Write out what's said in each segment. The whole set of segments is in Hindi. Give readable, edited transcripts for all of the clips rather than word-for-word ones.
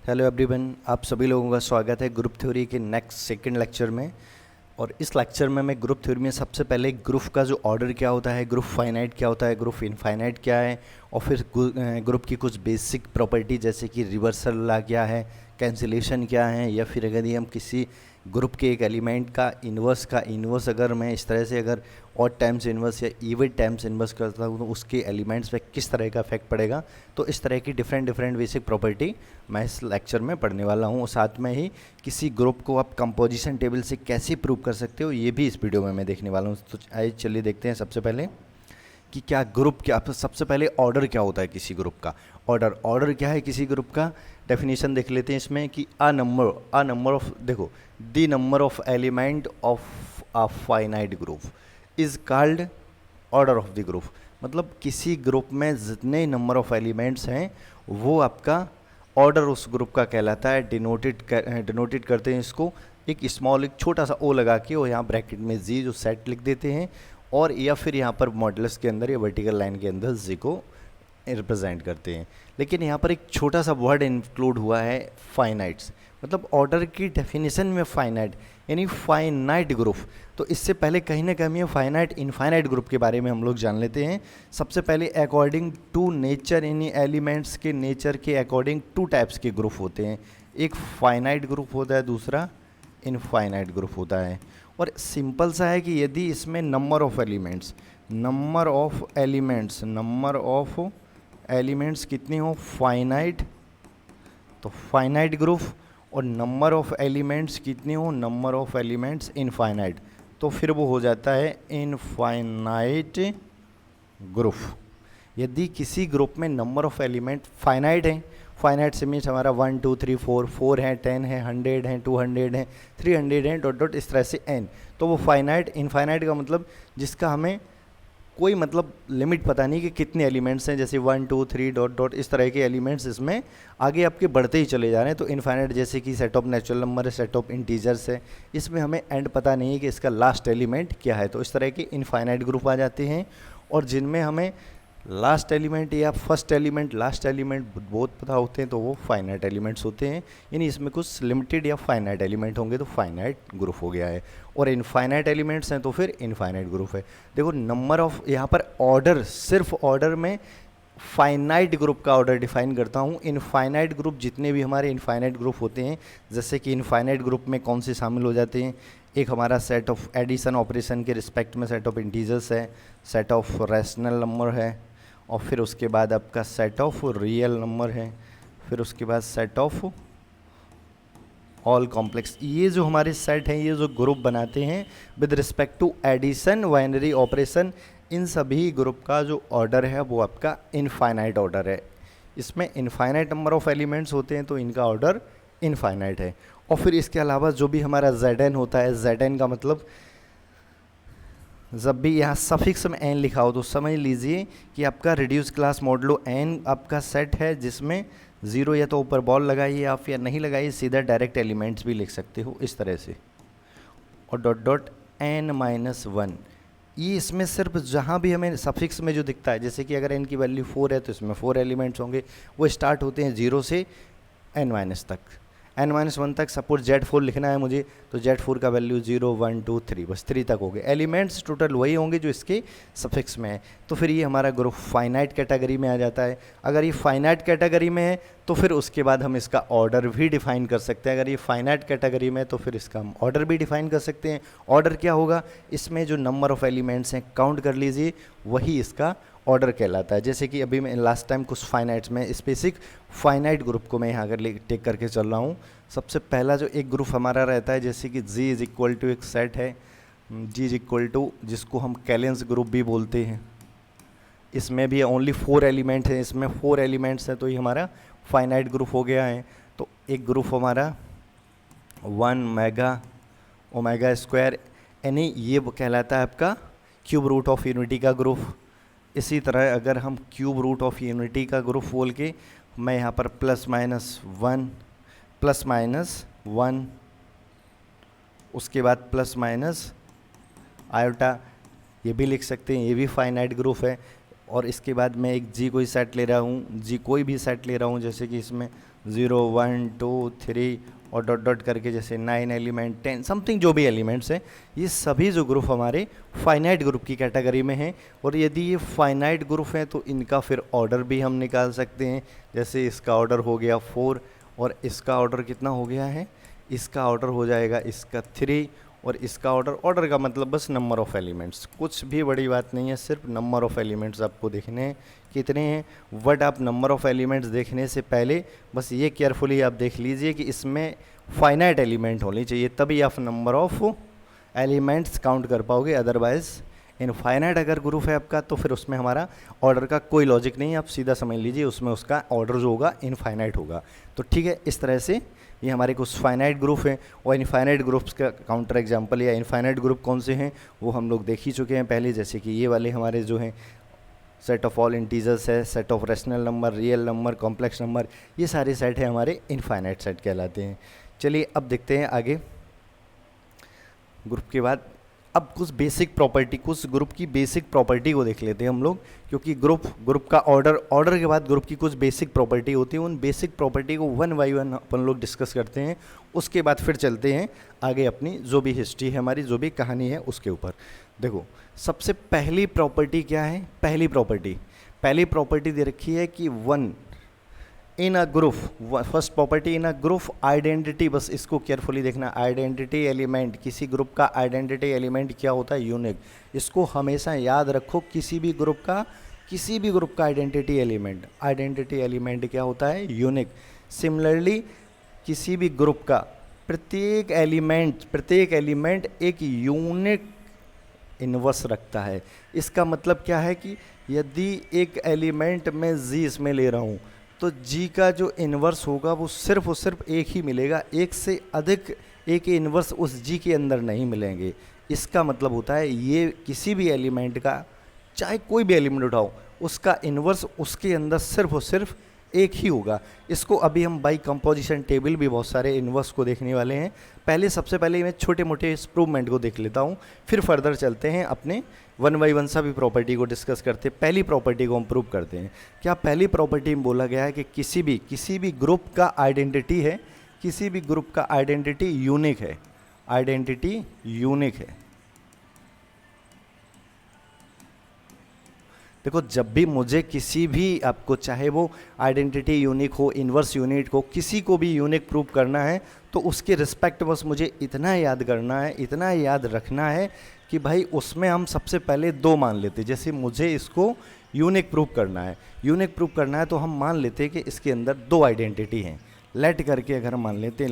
हेलो एवरीवन, आप सभी लोगों का स्वागत है ग्रुप थ्योरी के नेक्स्ट सेकंड लेक्चर में। और इस लेक्चर में मैं ग्रुप थ्योरी में सबसे पहले ग्रुप का जो ऑर्डर क्या होता है, ग्रुप फाइनाइट क्या होता है, ग्रुप इनफाइनाइट क्या है, और फिर ग्रुप की कुछ बेसिक प्रॉपर्टी जैसे कि रिवर्सल लॉ क्या है, कैंसिलेशन क्या है, या फिर अगर ये हम किसी ग्रुप के एक एलिमेंट का इन्वर्स अगर मैं इस तरह से अगर ऑड टाइम्स इन्वर्स या इवन टाइम्स इन्वर्स करता हूँ तो उसके एलिमेंट्स पे किस तरह का इफेक्ट पड़ेगा। तो इस तरह की डिफरेंट बेसिक प्रॉपर्टी मैं इस लेक्चर में पढ़ने वाला हूँ। और साथ में ही किसी ग्रुप को आप कंपोजिशन टेबल से कैसे प्रूव कर सकते हो ये भी इस वीडियो में मैं देखने वाला हूँ। तो आइए चलिए देखते हैं सबसे पहले कि क्या ग्रुप क्या, सबसे पहले ऑर्डर क्या होता है किसी ग्रुप का। ऑर्डर क्या है किसी ग्रुप का, डेफिनेशन देख लेते हैं इसमें कि अ नंबर ऑफ, देखो, the number of element of a finite group is called order of the group. मतलब किसी ग्रुप में जितने नंबर ऑफ एलिमेंट्स हैं वो आपका ऑर्डर उस ग्रुप का कहलाता है। डिनोटेड करते हैं इसको एक स्मॉल, एक छोटा सा ओ लगा के, और यहाँ ब्रैकेट में जी जो सेट लिख देते हैं, और या फिर यहाँ पर मॉडुलस के अंदर या वर्टिकल लाइन के अंदर जी को रिप्रेजेंट करते हैं। लेकिन यहाँ पर एक छोटा सा वर्ड इंक्लूड हुआ है, फाइनाइट्स। मतलब ऑर्डर की डेफिनेशन में फाइनाइट यानी फाइनाइट ग्रुप। तो इससे पहले कहीं ना कहीं ये फाइनाइट इनफाइनाइट ग्रुप के बारे में हम लोग जान लेते हैं। सबसे पहले अकॉर्डिंग टू नेचर, यानी एलिमेंट्स के नेचर के अकॉर्डिंग टू टाइप्स के ग्रुप होते हैं। एक फाइनाइट ग्रुप होता है, दूसरा इनफाइनाइट ग्रुप होता है। और सिंपल सा है कि यदि इसमें नंबर ऑफ एलिमेंट्स कितने हो, फाइनाइट, तो फाइनाइट ग्रुप, और नंबर ऑफ एलिमेंट्स कितने हो, नंबर ऑफ एलिमेंट्स इनफाइनाइट, तो फिर वो हो जाता है इनफाइनाइट ग्रुप। यदि किसी ग्रुप में नंबर ऑफ एलिमेंट फाइनाइट हैं, फाइनाइट से मीन्स हमारा 1 2 3 4 है, 10 है, 100 है, 200 है, 300 है, डॉट डॉट इस तरह से n, तो वो फाइनाइट। इनफाइनाइट का मतलब जिसका हमें कोई मतलब लिमिट पता नहीं कि कितने एलिमेंट्स हैं, जैसे 1 2 3 डॉट डॉट इस तरह के एलिमेंट्स इसमें आगे आपके बढ़ते ही चले जा रहे हैं। तो इनफाइनाइट जैसे कि सेट ऑफ नेचुरल नंबर है, सेट ऑफ इंटीजर्स है, इसमें हमें एंड पता नहीं है कि इसका लास्ट एलिमेंट क्या है। तो इस तरह के इनफाइनाइट ग्रुप आ जाते हैं। और जिनमें हमें लास्ट एलिमेंट या फर्स्ट एलिमेंट, लास्ट एलिमेंट बहुत पता होते हैं तो वो फाइनाइट एलिमेंट्स होते हैं। यानी इसमें कुछ लिमिटेड या फाइनाइट एलिमेंट होंगे तो फाइनाइट ग्रुप हो गया है। और इनफाइनाइट एलिमेंट्स हैं तो फिर इनफाइनाइट ग्रुप है। देखो नंबर ऑफ, यहाँ पर ऑर्डर, सिर्फ ऑर्डर में फाइनाइट ग्रुप का ऑर्डर डिफाइन करता हूँ। इनफाइनाइट ग्रुप जितने भी हमारे इनफाइनाइट ग्रुप होते हैं, जैसे कि इनफाइनाइट ग्रुप में कौन से शामिल हो जाते हैं, एक हमारा सेट ऑफ एडिशन ऑपरेशन के रिस्पेक्ट में सेट ऑफ इंटीजर्स है, सेट ऑफ रैशनल नंबर है, और फिर उसके बाद आपका सेट ऑफ रियल नंबर है, फिर उसके बाद सेट ऑफ ऑल कॉम्प्लेक्स। ये जो हमारे सेट हैं, ये जो ग्रुप बनाते हैं with respect to addition, binary operation, इन सभी ग्रुप का जो ऑर्डर है वो आपका इनफाइनाइट ऑर्डर है। इसमें इनफाइनाइट नंबर ऑफ एलिमेंट्स होते हैं तो इनका ऑर्डर इनफाइनाइट है। और फिर इसके अलावा जो भी हमारा Zn होता है, Zn का मतलब जब भी यहाँ सफिक्स में n लिखा हो तो समझ लीजिए कि आपका रिड्यूस क्लास मॉडुलो n आपका सेट है, जिसमें ज़ीरो या तो ऊपर बॉल लगाइए आप, या नहीं लगाइए, सीधा डायरेक्ट एलिमेंट्स भी लिख सकते हो इस तरह से। और डॉट डॉट n-1, ये इसमें सिर्फ जहाँ भी हमें सफिक्स में जो दिखता है, जैसे कि अगर n की वैल्यू 4 है तो इसमें 4 एलिमेंट्स होंगे, वो स्टार्ट होते हैं 0 से n- तक, n-1 तक। सपोज Z4 लिखना है मुझे तो Z4 का वैल्यू 0 1 2 3, बस 3 तक हो गए। एलिमेंट्स टोटल वही होंगे जो इसके सफिक्स में है। तो फिर ये हमारा ग्रुप फाइनाइट कैटेगरी में आ जाता है। अगर ये फाइनाइट कैटेगरी में है तो फिर उसके बाद हम इसका ऑर्डर भी डिफाइन कर सकते हैं। अगर ये फाइनाइट कैटेगरी में है तो फिर इसका हम ऑर्डर भी डिफाइन कर सकते हैं। ऑर्डर क्या होगा, इसमें जो नंबर ऑफ एलिमेंट्स हैं काउंट कर लीजिए, वही इसका ऑर्डर कहलाता है। जैसे कि अभी मैं लास्ट टाइम कुछ फाइनाइट्स में स्पेसिफिक फाइनाइट ग्रुप को मैं यहाँ कर टेक करके चल रहा हूँ। सबसे पहला जो एक ग्रुप हमारा रहता है, जैसे कि G इज इक्वल टू एक सेट है, G इज इक्वल टू जिसको हम कैलेंस ग्रुप भी बोलते हैं। इसमें भी ओनली 4 एलिमेंट हैं, इसमें 4 एलिमेंट्स हैं तो ये हमारा फाइनाइट ग्रुप हो गया है। तो एक ग्रुप हमारा 1 मेगा ओमेगा स्क्वायर, यानी ये कहलाता है आपका क्यूब रूट ऑफ यूनिटी का ग्रुप। इसी तरह अगर हम क्यूब रूट ऑफ यूनिटी का ग्रुप बोल के, मैं यहाँ पर +-1 उसके बाद प्लस आयोटा ये भी लिख सकते हैं, ये भी फाइनाइट ग्रुप है। और इसके बाद मैं एक जी कोई सेट ले रहा हूँ, जी कोई भी सेट ले रहा हूँ, जैसे कि इसमें 0 1 2 3 और डॉट डॉट करके जैसे 9 एलिमेंट 10 समथिंग जो भी एलिमेंट्स हैं, ये सभी जो ग्रुप हमारे फाइनाइट ग्रुप की कैटेगरी में हैं। और यदि ये फाइनाइट ग्रुप हैं तो इनका फिर ऑर्डर भी हम निकाल सकते हैं। जैसे इसका ऑर्डर हो गया 4 और इसका ऑर्डर कितना हो गया है, इसका ऑर्डर हो जाएगा इसका 3 और इसका ऑर्डर का मतलब बस नंबर ऑफ़ एलिमेंट्स, कुछ भी बड़ी बात नहीं है, सिर्फ नंबर ऑफ़ एलिमेंट्स आपको देखने हैं कितने हैं। बट आप नंबर ऑफ़ एलिमेंट्स देखने से पहले बस ये केयरफुली आप देख लीजिए कि इसमें फाइनाइट एलिमेंट होनी चाहिए, तभी आप नंबर ऑफ़ एलिमेंट्स काउंट कर पाओगे। अदरवाइज़ इनफाइनाइट अगर ग्रुप है आपका तो फिर उसमें हमारा ऑर्डर का कोई लॉजिक नहीं है, आप सीधा समझ लीजिए उसमें उसका ऑर्डर जो होगा इनफाइनाइट होगा। तो ठीक है, इस तरह से ये हमारे कुछ फाइनाइट ग्रुप हैं। और इनफाइनाइट ग्रुप्स का काउंटर एग्जांपल या इनफाइनाइट ग्रुप कौन से हैं वो हम लोग देख ही चुके हैं पहले, जैसे कि ये वाले हमारे जो हैं सेट ऑफ ऑल इंटीजर्स है, set of rational number, real number, complex number, ये सारे सेट है हमारे इनफाइनाइट सेट कहलाते हैं। चलिए अब देखते हैं आगे ग्रुप के बाद। अब कुछ बेसिक प्रॉपर्टी, कुछ ग्रुप की बेसिक प्रॉपर्टी को देख लेते हैं हम लोग, क्योंकि ग्रुप का ऑर्डर के बाद ग्रुप की कुछ बेसिक प्रॉपर्टी होती है। उन बेसिक प्रॉपर्टी को वन बाई वन अपन लोग डिस्कस करते हैं, उसके बाद फिर चलते हैं आगे अपनी जो भी हिस्ट्री है हमारी, जो भी कहानी है उसके ऊपर। देखो सबसे पहली प्रॉपर्टी क्या है, पहली प्रॉपर्टी दे रखी है कि one in a group, first property in a group identity, बस इसको केयरफुली देखना, आइडेंटिटी एलिमेंट, किसी ग्रुप का आइडेंटिटी एलिमेंट क्या होता है, यूनिक। इसको हमेशा याद रखो, किसी भी ग्रुप का आइडेंटिटी एलिमेंट क्या होता है, यूनिक। सिमिलरली किसी भी ग्रुप का प्रत्येक एलिमेंट एक यूनिक इन्वर्स रखता है। इसका मतलब क्या है कि यदि एक एलिमेंट में जी इसमें ले रहा हूँ तो जी का जो इन्वर्स होगा वो सिर्फ और सिर्फ एक ही मिलेगा, एक से अधिक एक इन्वर्स उस जी के अंदर नहीं मिलेंगे। इसका मतलब होता है ये किसी भी एलिमेंट का, चाहे कोई भी एलिमेंट उठाओ, उसका इन्वर्स उसके अंदर सिर्फ और सिर्फ एक ही होगा। इसको अभी हम बाई कंपोजिशन टेबल भी बहुत सारे इन्वर्स को देखने वाले हैं। सबसे पहले मैं छोटे मोटे इंप्रूवमेंट को देख लेता हूँ, फिर फर्दर चलते हैं अपने वन बाई वन सभी प्रॉपर्टी को डिस्कस करते हैं। पहली प्रॉपर्टी को हम प्रूव करते हैं। क्या पहली प्रॉपर्टी में बोला गया है कि किसी भी ग्रुप का आइडेंटिटी है, किसी भी ग्रुप का आइडेंटिटी यूनिक है। देखो जब भी मुझे किसी भी, आपको चाहे वो आइडेंटिटी यूनिक हो, इन्वर्स यूनिट हो, किसी को भी यूनिक प्रूव करना है तो उसके रिस्पेक्ट बस मुझे इतना याद करना है, इतना याद रखना है कि भाई उसमें हम सबसे पहले 2 मान लेते हैं। जैसे मुझे इसको यूनिक प्रूव करना है तो हम मान लेते हैं कि इसके अंदर 2 आइडेंटिटी हैं। लेट करके अगर हम मान लेते हैं,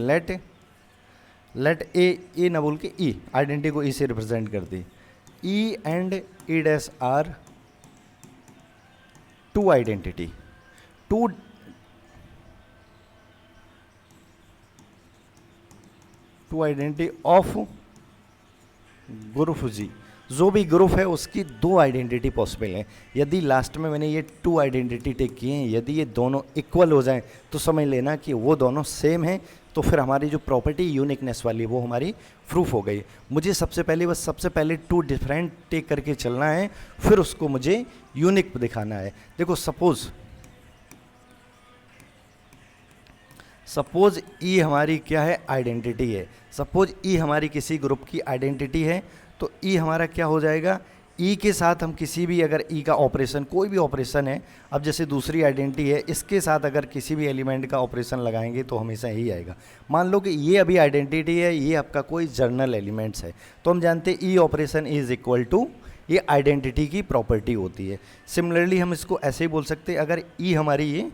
लेट ए ना बोल के ई, आइडेंटिटी को ई से रिप्रेजेंट करते, e and e dash are two identity of group G. जो भी ग्रुप है उसकी 2 आइडेंटिटी पॉसिबल है। यदि लास्ट में मैंने ये 2 आइडेंटिटी टेक किए हैं, यदि ये दोनों इक्वल हो जाएं तो समझ लेना कि वो दोनों सेम हैं, तो फिर हमारी जो प्रॉपर्टी यूनिकनेस वाली वो हमारी प्रूफ हो गई। मुझे सबसे पहले 2 डिफरेंट टेक करके चलना है, फिर उसको मुझे यूनिक दिखाना है। देखो सपोज ई हमारी क्या है, आइडेंटिटी है। सपोज ई हमारी किसी ग्रुप की आइडेंटिटी है तो ई हमारा क्या हो जाएगा, ई के साथ हम किसी भी, अगर ई का ऑपरेशन, कोई भी ऑपरेशन है, अब जैसे दूसरी आइडेंटिटी है, इसके साथ अगर किसी भी एलिमेंट का ऑपरेशन लगाएंगे तो हमेशा यही आएगा। मान लो कि ये अभी आइडेंटिटी है, ये आपका कोई जर्नल एलिमेंट्स है, तो हम जानते हैं ई ऑपरेशन इज इक्वल टू, ये आइडेंटिटी की प्रॉपर्टी होती है। सिमिलरली हम इसको ऐसे ही बोल सकते हैं, अगर ई हमारी ये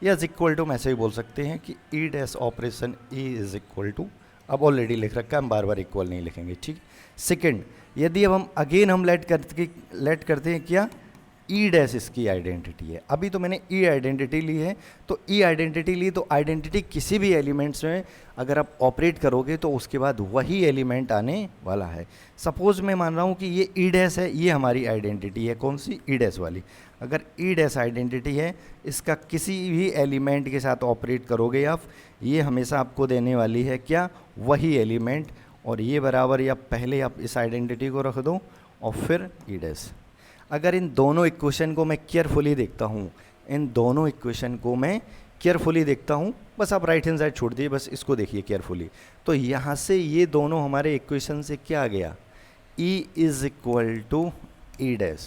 इज इक्वल टू, हम ऐसे ही बोल सकते हैं कि e dash operation e is equal to, अब ऑलरेडी लिख रखा है, हम बार बार इक्वल नहीं लिखेंगे, ठीक। सेकंड, यदि अब हम अगेन हम लेट करते हैं क्या, ई डैश इसकी आइडेंटिटी है। अभी तो मैंने ई आइडेंटिटी ली है, तो ई आइडेंटिटी ली, तो आइडेंटिटी किसी भी एलिमेंट्स में अगर आप ऑपरेट करोगे तो उसके बाद वही एलिमेंट आने वाला है। सपोज मैं मान रहा हूँ कि ये ई डैश है, ये हमारी आइडेंटिटी है, कौन सी, ई डैश वाली। अगर ई डैश आइडेंटिटी है, इसका किसी भी एलिमेंट के साथ ऑपरेट करोगे आप, ये हमेशा आपको देने वाली है क्या, वही एलिमेंट। और ये बराबर, या पहले आप इस आइडेंटिटी को रख दो और फिर ई डैश। अगर इन दोनों इक्वेशन को मैं केयरफुली देखता हूँ, इन दोनों इक्वेशन को मैं केयरफुली देखता हूँ, बस आप राइट हैंड साइड छोड़ दिए, बस इसको देखिए केयरफुली। तो यहाँ से ये दोनों हमारे इक्वेशन से क्या आ गया, E is equal to e dash.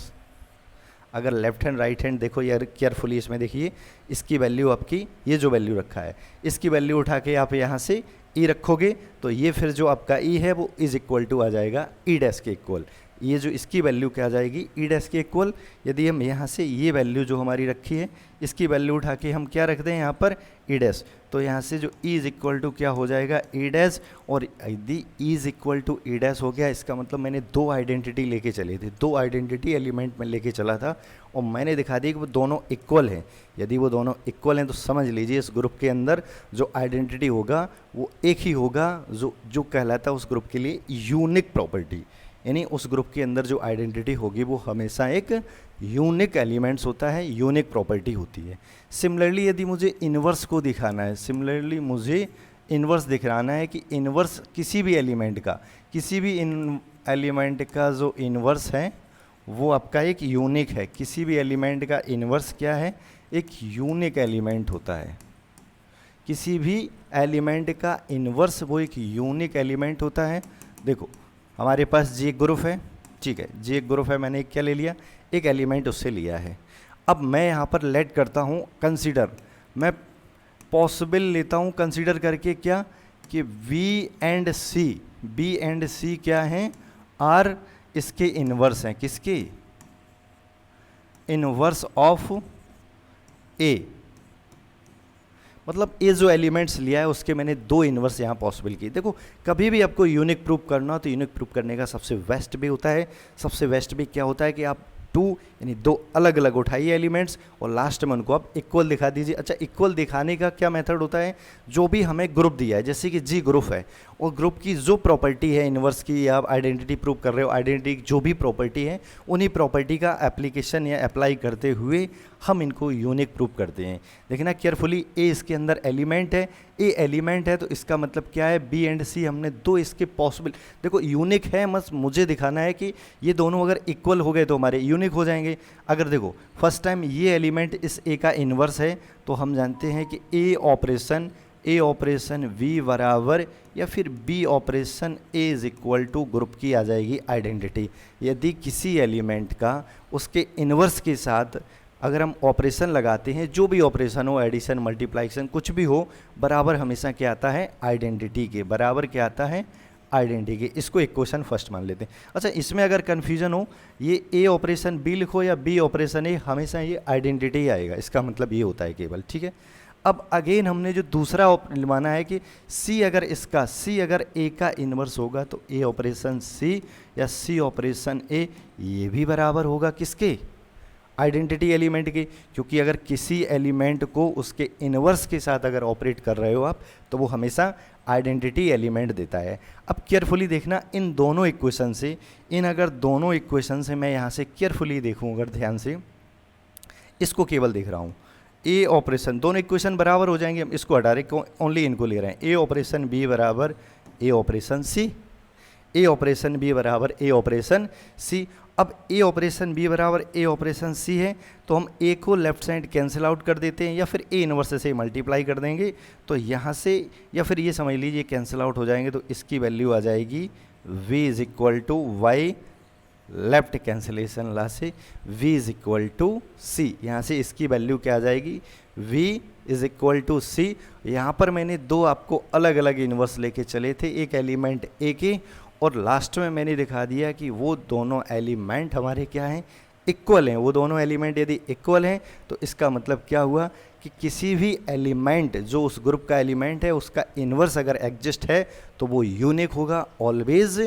अगर लेफ्ट हैंड राइट हैंड देखो यार केयरफुली, इसमें देखिए इसकी वैल्यू आपकी, ये जो वैल्यू रखा है इसकी वैल्यू उठा के आप यहाँ से ई रखोगे तो ये फिर जो आपका ई है वो इज इक्वल टू आ जाएगा ई डैश के इक्वल। ये जो इसकी वैल्यू क्या आ जाएगी, ई डैश के इक्वल। यदि हम यहाँ से ये वैल्यू जो हमारी रखी है इसकी वैल्यू उठा के हम क्या रख दें यहाँ पर ई डैश, तो यहाँ से जो ई इज इक्वल टू क्या हो जाएगा ई डैश। और यदि e is equal to e dash हो गया, इसका मतलब मैंने दो आइडेंटिटी लेके चले थे, दो आइडेंटिटी एलिमेंट में लेके चला था और मैंने दिखा दी कि वो दोनों इक्वल हैं। यदि वो दोनों इक्वल हैं तो समझ लीजिए इस ग्रुप के अंदर जो आइडेंटिटी होगा वो एक ही होगा, जो कहलाता है उस ग्रुप के लिए यूनिक प्रॉपर्टी। यानी उस ग्रुप के अंदर जो आइडेंटिटी होगी वो हमेशा एक यूनिक एलिमेंट्स होता है, यूनिक प्रॉपर्टी होती है। सिमिलरली यदि मुझे इन्वर्स को दिखाना है, सिमिलरली मुझे इन्वर्स दिखाना है कि इन्वर्स किसी भी एलिमेंट का, किसी भी एलिमेंट का जो इन्वर्स है वो आपका एक यूनिक है। किसी भी एलिमेंट का इन्वर्स क्या है, एक यूनिक एलिमेंट होता है। किसी भी एलिमेंट का इन्वर्स वो एक यूनिक एलिमेंट होता है। देखो हमारे पास जी एक ग्रुप है, ठीक है, जी एक ग्रुप है, मैंने एक क्या ले लिया, एक एलिमेंट उससे लिया है। अब मैं यहाँ पर लेट करता हूँ कंसीडर, मैं पॉसिबल लेता हूँ कंसीडर करके क्या कि बी एंड सी क्या हैं, आर इसके इन्वर्स हैं, किसके, इन्वर्स ऑफ ए। मतलब ये जो एलिमेंट्स लिया है उसके मैंने दो इन्वर्स यहाँ पॉसिबल किए। देखो कभी भी आपको यूनिक प्रूफ करना हो तो यूनिक प्रूफ करने का सबसे बेस्ट भी होता है, सबसे बेस्ट भी क्या होता है कि आप टू यानी दो अलग अलग उठाइए एलिमेंट्स और लास्ट में उनको आप इक्वल दिखा दीजिए। अच्छा इक्वल दिखाने का क्या मेथड होता है, जो भी हमें ग्रुप दिया है, जैसे कि जी ग्रुप है और ग्रुप की जो प्रॉपर्टी है इन्वर्स की, या आप आइडेंटिटी प्रूव कर रहे हो, आइडेंटिटी की जो भी प्रॉपर्टी है उन्हीं प्रॉपर्टी का एप्लीकेशन या अप्लाई करते हुए हम इनको यूनिक प्रूव करते हैं। देखना केयरफुली, ए इसके अंदर एलिमेंट है, ए एलिमेंट है तो इसका मतलब क्या है, बी एंड सी हमने दो इसके पॉसिबल, देखो यूनिक है, बस मुझे दिखाना है कि ये दोनों अगर इक्वल हो गए तो हमारे यूनिक हो जाएंगे। अगर देखो फर्स्ट टाइम ये एलिमेंट इस ए का इन्वर्स है तो हम जानते हैं कि ए ऑपरेशन वी बराबर या फिर b operation a is equal to group की आ जाएगी आइडेंटिटी। यदि किसी एलिमेंट का उसके इन्वर्स के साथ अगर हम ऑपरेशन लगाते हैं, जो भी ऑपरेशन हो, एडिशन मल्टीप्लिकेशन कुछ भी हो, बराबर हमेशा क्या आता है, आइडेंटिटी के बराबर क्या आता है, आइडेंटिटी के। इसको एक क्वेश्चन फर्स्ट मान लेते हैं। अच्छा इसमें अगर कन्फ्यूजन हो, ये ए ऑपरेशन बी लिखो या बी ऑपरेशन ए, हमेशा ये आइडेंटिटी आएगा, इसका मतलब ये होता है केवल, ठीक है। अब अगेन हमने जो दूसरा माना है कि सी अगर इसका, सी अगर ए का इन्वर्स होगा तो ए ऑपरेशन सी या सी ऑपरेशन ए ये भी बराबर होगा किसके, आइडेंटिटी एलिमेंट की। क्योंकि अगर किसी एलिमेंट को उसके इन्वर्स के साथ अगर ऑपरेट कर रहे हो आप तो वो हमेशा आइडेंटिटी एलिमेंट देता है। अब केयरफुली देखना इन दोनों इक्वेशन से, अगर दोनों इक्वेशन से मैं यहाँ से केयरफुली देखूँ, अगर ध्यान से इसको केवल देख रहा हूँ, ए ऑपरेशन, दोनों इक्वेशन बराबर हो जाएंगे, हम इसको हटा रहे, ओनली इनको ले रहे हैं। ए ऑपरेशन बी बराबर ए ऑपरेशन सी, ए ऑपरेशन बी बराबर ए ऑपरेशन सी। अब ए ऑपरेशन बी बराबर ए ऑपरेशन सी है तो हम ए को लेफ्ट साइड कैंसिल आउट कर देते हैं या फिर ए इनवर्स से मल्टीप्लाई कर देंगे तो यहाँ से, या फिर ये समझ लीजिए कैंसिल आउट हो जाएंगे तो इसकी वैल्यू आ जाएगी v is equal to y, left cancellation law से v is equal to c. यहाँ से इसकी वैल्यू क्या आ जाएगी, v is equal to c. यहाँ पर मैंने दो आपको अलग अलग इन्वर्स लेके चले थे, एक एलिमेंट ए के, और लास्ट में मैंने दिखा दिया कि वो दोनों एलिमेंट हमारे क्या हैं, इक्वल हैं। वो दोनों एलिमेंट यदि इक्वल हैं तो इसका मतलब क्या हुआ कि किसी भी एलिमेंट जो उस ग्रुप का एलिमेंट है उसका इन्वर्स अगर एग्जिस्ट है तो वो यूनिक होगा, ऑलवेज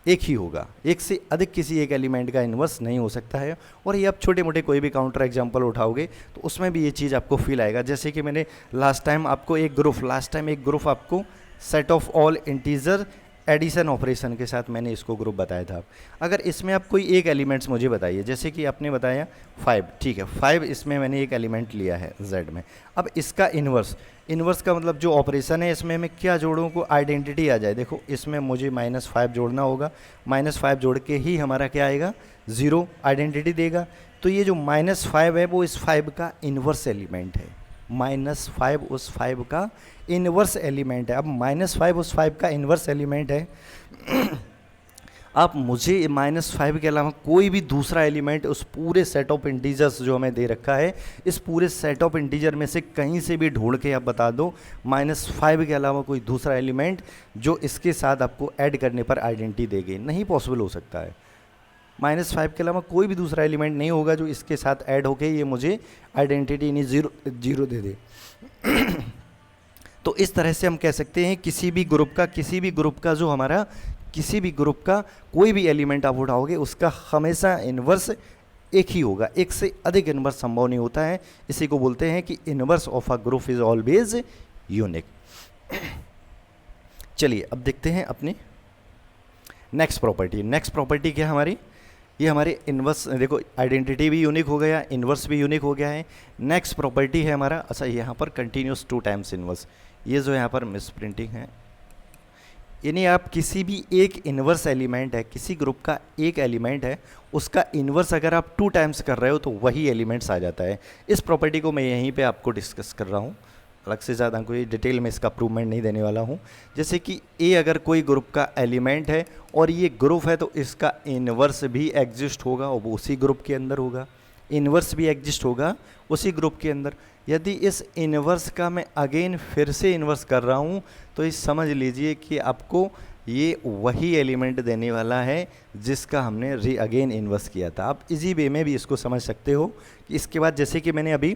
एक ही होगा, एक से अधिक किसी एक एलिमेंट का इन्वर्स नहीं हो सकता है। और ये आप छोटे मोटे कोई भी काउंटर एग्जांपल उठाओगे तो उसमें भी ये चीज़ आपको फील आएगा। जैसे कि मैंने लास्ट टाइम आपको एक ग्रुप आपको set of all integer addition operation के साथ मैंने इसको ग्रुप बताया था। अगर इसमें आप कोई एक एलिमेंट्स मुझे बताइए, जैसे कि आपने बताया 5, ठीक है, 5 इसमें मैंने एक एलिमेंट लिया है z में। अब इसका इन्वर्स का मतलब जो ऑपरेशन है इसमें मैं क्या जोड़ूँ को आइडेंटिटी आ जाए। देखो इसमें मुझे -5 जोड़ना होगा, -5 जोड़ के ही हमारा क्या आएगा, 0 आइडेंटिटी देगा। तो ये जो -5 है वो इस 5 का इन्वर्स एलिमेंट है, -5 उस 5 का इन्वर्स एलिमेंट है। अब -5 उस 5 का इन्वर्स एलिमेंट है। आप मुझे -5 के अलावा कोई भी दूसरा एलिमेंट उस पूरे सेट ऑफ इंटीजर्स जो हमें दे रखा है, इस पूरे सेट ऑफ इंटीजर में से कहीं से भी ढूंढ के आप बता दो -5 के अलावा कोई दूसरा एलिमेंट जो इसके साथ आपको ऐड करने पर आइडेंटिटी देगी, नहीं पॉसिबल हो सकता है। -5 के अलावा कोई भी दूसरा एलिमेंट नहीं होगा जो इसके साथ ऐड होके ये मुझे आइडेंटिटी नहीं जीरो दे दे। तो इस तरह से हम कह सकते हैं किसी भी ग्रुप का जो हमारा किसी भी ग्रुप का कोई भी एलिमेंट आप उठाओगे उसका हमेशा इन्वर्स एक ही होगा, एक से अधिक इन्वर्स संभव नहीं होता है। इसी को बोलते हैं कि inverse of a group is always unique. चलिए अब देखते हैं अपनी नेक्स्ट प्रॉपर्टी क्या हमारी, ये हमारे इन्वर्स, देखो आइडेंटिटी भी यूनिक हो गया, इन्वर्स भी यूनिक हो गया है। नेक्स्ट प्रॉपर्टी है हमारा, अच्छा यहाँ पर कंटिन्यूस 2 टाइम्स इन्वर्स, ये जो यहाँ पर मिस प्रिंटिंग है, यानी आप किसी भी एक इन्वर्स एलिमेंट है, किसी ग्रुप का एक एलिमेंट है, उसका इन्वर्स अगर आप 2 टाइम्स कर रहे हो तो वही एलिमेंट्स आ जाता है। इस प्रॉपर्टी को मैं यहीं पे आपको डिस्कस कर रहा हूँ, अलग से ज़्यादा कोई डिटेल में इसका प्रूवमेंट नहीं देने वाला हूँ। जैसे कि ए अगर कोई ग्रुप का एलिमेंट है और ये ग्रुप है तो इसका इन्वर्स भी एग्जिस्ट होगा और वो उसी ग्रुप के अंदर होगा, इन्वर्स भी एग्जिस्ट होगा उसी ग्रुप के अंदर। यदि इस इन्वर्स का मैं अगेन फिर से इन्वर्स कर रहा हूँ तो ये समझ लीजिए कि आपको ये वही एलिमेंट देने वाला है जिसका हमने अगेन इन्वर्स किया था। आप इजी वे में भी इसको समझ सकते हो कि इसके बाद जैसे कि मैंने अभी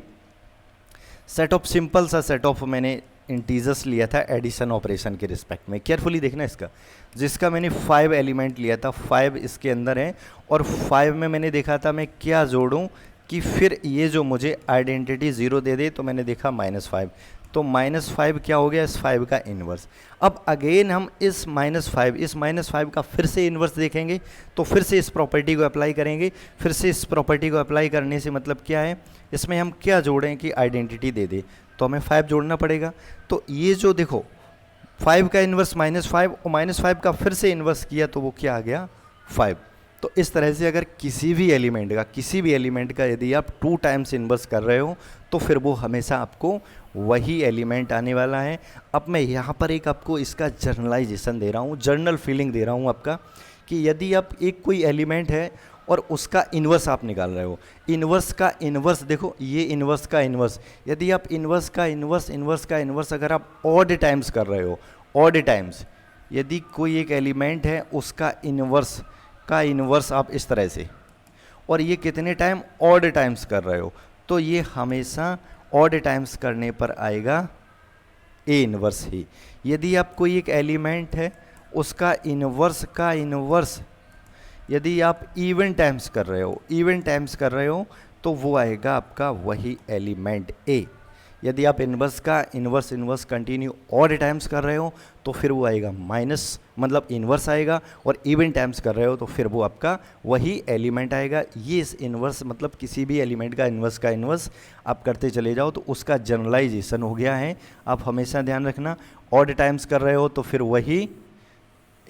सिंपल सा सेट ऑफ मैंने इंटीजर्स लिया था एडिशन ऑपरेशन के रिस्पेक्ट में, केयरफुली देखना इसका, जिसका मैंने 5 एलिमेंट लिया था, 5 इसके अंदर है और 5 में मैंने देखा था मैं क्या जोड़ूं कि फिर ये जो मुझे आइडेंटिटी 0 दे दे, तो मैंने देखा -5, तो -5 क्या हो गया, इस 5 का इन्वर्स। अब अगेन हम इस -5 का फिर से इन्वर्स देखेंगे तो फिर से इस प्रॉपर्टी को अप्लाई करेंगे। फिर से इस प्रॉपर्टी को अप्लाई करने से मतलब क्या है, इसमें हम क्या जोड़ें कि आइडेंटिटी दे दे, तो हमें 5 जोड़ना पड़ेगा। तो ये जो देखो 5 का इन्वर्स -5 और -5 का फिर से इन्वर्स किया तो वो क्या आ गया 5। तो इस तरह से अगर किसी भी एलिमेंट का यदि आप 2 टाइम्स इन्वर्स कर रहे हो तो फिर वो हमेशा आपको वही एलिमेंट आने वाला है। अब मैं यहाँ पर एक आपको इसका जर्नलाइजेशन दे रहा हूँ, जर्नल फीलिंग दे रहा हूँ आपका, कि यदि आप एक कोई एलिमेंट है और उसका इन्वर्स आप निकाल रहे हो, इन्वर्स का इन्वर्स देखो, ये इन्वर्स का इन्वर्स, यदि आप इन्वर्स का इन्वर्स अगर आप ऑड टाइम्स कर रहे हो, ऑड टाइम्स, यदि कोई एक एलिमेंट है उसका इन्वर्स का इन्वर्स आप इस तरह से, और ये कितने टाइम, ऑड टाइम्स कर रहे हो, तो ये हमेशा ऑड टाइम्स करने पर आएगा ए इन्वर्स ही। यदि आप कोई एक एलिमेंट है उसका इन्वर्स का इन्वर्स यदि आप इवन टाइम्स कर रहे हो तो वो आएगा आपका वही एलिमेंट ए। यदि आप इन्वर्स का इन्वर्स कंटिन्यू ऑड टाइम्स कर रहे हो तो फिर वो आएगा माइनस, मतलब इन्वर्स आएगा, और इवन टाइम्स कर रहे हो तो फिर वो आपका वही एलिमेंट आएगा। ये इस इन्वर्स मतलब किसी भी एलिमेंट का इन्वर्स आप करते चले जाओ तो उसका जनरलाइजेशन हो गया है। आप हमेशा ध्यान रखना, ऑड टाइम्स कर रहे हो तो फिर वही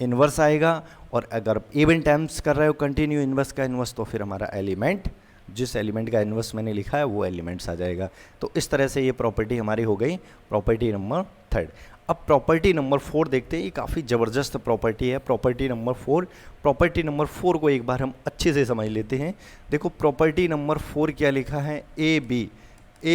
इन्वर्स आएगा, और अगर इवन टाइम्स कर रहे हो कंटिन्यू इन्वर्स का इन्वर्स तो फिर हमारा एलिमेंट, जिस एलिमेंट का इन्वर्स मैंने लिखा है वो एलिमेंट्स आ जाएगा। तो इस तरह से ये प्रॉपर्टी हमारी हो गई प्रॉपर्टी नंबर 3। अब प्रॉपर्टी नंबर 4 देखते हैं, ये काफ़ी ज़बरदस्त प्रॉपर्टी है। प्रॉपर्टी नंबर 4 को एक बार हम अच्छे से समझ लेते हैं। देखो प्रॉपर्टी नंबर 4 क्या लिखा है, ए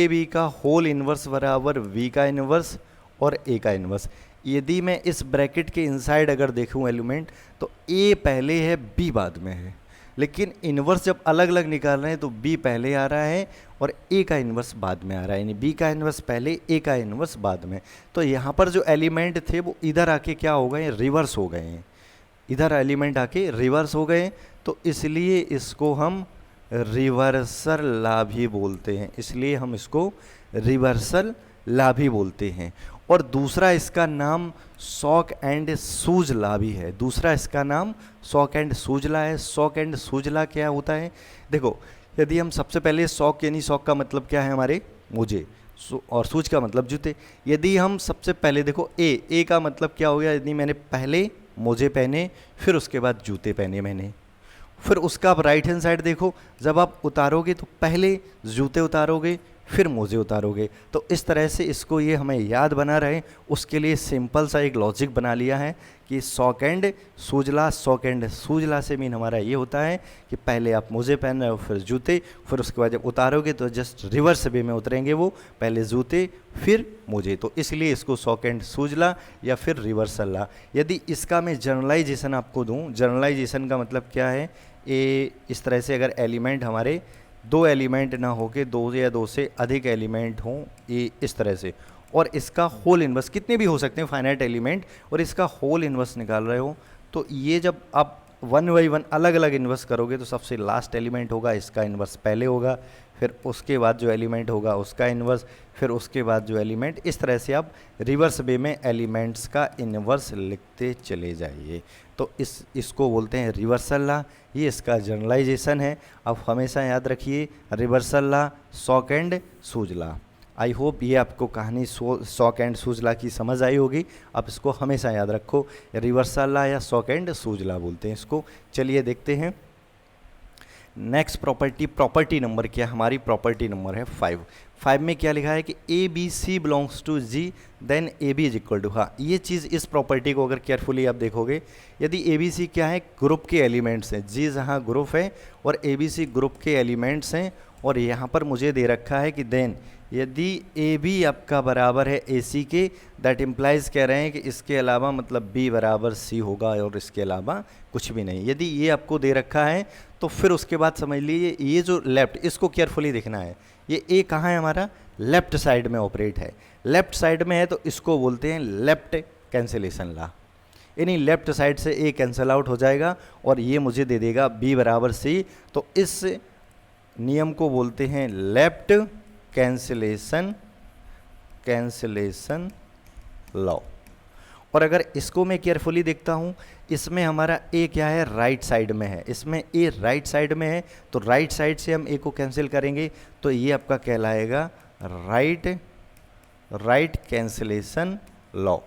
बी का होल इन्वर्स बराबर वी का इन्वर्स और ए का इन्वर्स। यदि मैं इस ब्रैकेट के इनसाइड अगर देखूं एलिमेंट तो ए पहले है बी बाद में है, लेकिन इन्वर्स जब अलग अलग निकाल रहे हैं तो बी पहले आ रहा है और ए का इन्वर्स बाद में आ रहा है, यानी बी का इन्वर्स पहले, ए का इन्वर्स बाद में। तो यहाँ पर जो एलिमेंट थे वो इधर आके क्या हो गए, रिवर्स हो गए हैं, इधर एलिमेंट आके रिवर्स हो गए, तो इसलिए इसको हम रिवर्सल ला भी बोलते हैं, इसलिए हम इसको रिवर्सल ला भी बोलते हैं। और दूसरा इसका नाम सॉक एंड सूज ला भी है, दूसरा इसका नाम सॉक एंड सूज ला है। सॉक एंड सूज ला क्या होता है, देखो यदि हम सबसे पहले सॉक, यानी सॉक का मतलब क्या है हमारे मोजे, और सूज का मतलब जूते। यदि हम सबसे पहले देखो ए का मतलब क्या हो गया, यदि मैंने पहले मोजे पहने फिर उसके बाद जूते पहने मैंने, फिर उसका आप राइट हैंड साइड देखो, जब आप उतारोगे तो पहले जूते उतारोगे फिर मोजे उतारोगे। तो इस तरह से इसको ये हमें याद बना रहे, उसके लिए सिंपल सा एक लॉजिक बना लिया है कि सॉकेंड सूजला, सॉकेंड सूजला से मीन हमारा ये होता है कि पहले आप मोजे पहन रहे हो, फिर जूते, फिर उसके बाद जब उतारोगे तो जस्ट रिवर्स वे में उतरेंगे वो, पहले जूते फिर मोजे। तो इसलिए इसको सॉकेंड सूजला या फिर रिवर्सल्ला। यदि इसका मैं जनरलाइजेशन आपको दूं, जनरलाइजेशन का मतलब क्या है, ये इस तरह से अगर एलिमेंट हमारे दो एलिमेंट ना हो के दो या दो से अधिक एलिमेंट हों, ये इस तरह से, और इसका होल इन्वर्स, कितने भी हो सकते हैं फाइनाइट एलिमेंट, और इसका होल इन्वर्स निकाल रहे हो, तो ये जब आप वन बाई वन अलग अलग इन्वर्स करोगे तो सबसे लास्ट एलिमेंट होगा इसका इन्वर्स पहले होगा, फिर उसके बाद जो एलिमेंट होगा उसका इन्वर्स, फिर उसके बाद जो एलिमेंट, इस तरह से आप रिवर्स वे में एलिमेंट्स का इन्वर्स लिखते चले जाइए। तो इसको बोलते हैं रिवर्सल लॉ, ये इसका जनरलाइजेशन है। अब हमेशा याद रखिए reversal law, socks and shoes law. I hope ये आपको कहानी सॉकेंड सूजला की समझ आई होगी। आप इसको हमेशा याद रखो, रिवर्सल लॉ या सॉकेंड सूजला बोलते हैं इसको। चलिए देखते हैं नेक्स्ट प्रॉपर्टी। प्रॉपर्टी नंबर क्या, हमारी प्रॉपर्टी नंबर है 5। 5 में क्या लिखा है कि a b c belongs to G then a b is equal to, हाँ ये चीज़, इस प्रॉपर्टी को अगर केयरफुली आप देखोगे, यदि ए बी सी क्या है, ग्रुप के एलिमेंट्स हैं, जी जहाँ ग्रुप है और ए बी सी ग्रुप के एलिमेंट्स हैं, और यहाँ पर मुझे दे रखा है कि देन यदि ए बी आपका बराबर है ए सी के, दैट इम्प्लाइज कह रहे हैं कि इसके अलावा मतलब बी बराबर सी होगा और इसके अलावा कुछ भी नहीं। यदि ये आपको दे रखा है तो फिर उसके बाद समझ लीजिए ये जो लेफ्ट, इसको केयरफुली देखना है, ये ए कहाँ है हमारा, लेफ्ट साइड में ऑपरेट है, लेफ्ट साइड में है, तो इसको बोलते हैं लेफ्ट कैंसिलेशन लॉ। यानी लेफ्ट साइड से ए कैंसिल आउट हो जाएगा और ये मुझे दे देगा बी बराबर सी। तो इस नियम को बोलते हैं लेफ्ट कैंसिलेशन लॉ। और अगर इसको मैं केयरफुली देखता हूँ, इसमें हमारा ए क्या है, राइट साइड में है, इसमें ए राइट साइड में है, तो राइट साइड से हम ए को कैंसिल करेंगे, तो ये आपका कहलाएगा right cancellation law.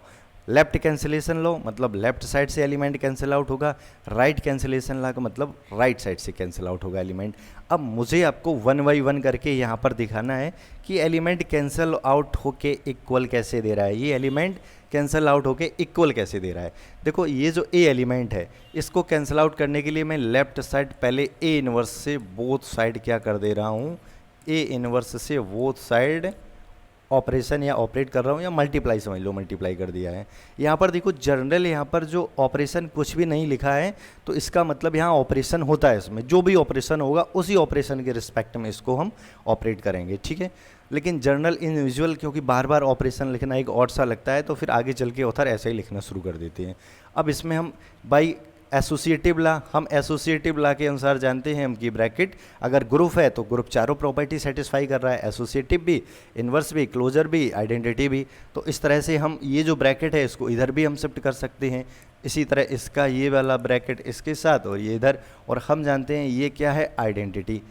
Left cancellation law मतलब लेफ्ट साइड से एलिमेंट कैंसिल आउट होगा, राइट कैंसिलेशन लॉ का मतलब राइट साइड से कैंसिल आउट होगा एलिमेंट। अब मुझे आपको वन बाई वन करके यहाँ पर दिखाना है कि एलिमेंट कैंसिल आउट होके इक्वल कैसे दे रहा है, ये एलिमेंट कैंसिल आउट होके इक्वल कैसे दे रहा है। देखो ये जो ए एलिमेंट है, इसको कैंसिल आउट करने के लिए मैं लेफ्ट साइड पहले ए इनवर्स से बोथ साइड क्या कर दे रहा हूँ, ए इनवर्स से बोथ साइड ऑपरेशन या ऑपरेट कर रहा हूँ, या मल्टीप्लाई समझ लो, मल्टीप्लाई कर दिया है। यहाँ पर देखो जनरल, यहाँ पर जो ऑपरेशन कुछ भी नहीं लिखा है, तो इसका मतलब यहाँ ऑपरेशन होता है, इसमें जो भी ऑपरेशन होगा उसी ऑपरेशन के रिस्पेक्ट में इसको हम ऑपरेट करेंगे, ठीक है। लेकिन जर्नल इंडिविजुअल क्योंकि बार बार ऑपरेशन लिखना एक और सा लगता है, तो फिर आगे चल के ऑथर ऐसे ही लिखना शुरू कर देते हैं। अब इसमें हम बाई एसोसिएटिव लॉ, हम एसोसिएटिव लॉ के अनुसार जानते हैं हम कि ब्रैकेट अगर ग्रुप है तो ग्रुप चारों प्रॉपर्टी सेटिस्फाई कर रहा है, एसोसिएटिव भी, इन्वर्स भी, क्लोजर भी, आइडेंटिटी भी। तो इस तरह से हम ये जो ब्रैकेट है इसको इधर भी हम शिफ्ट कर सकते हैं, इसी तरह इसका ये वाला ब्रैकेट इसके साथ और ये इधर। और हम जानते हैं ये क्या है, आइडेंटिटी।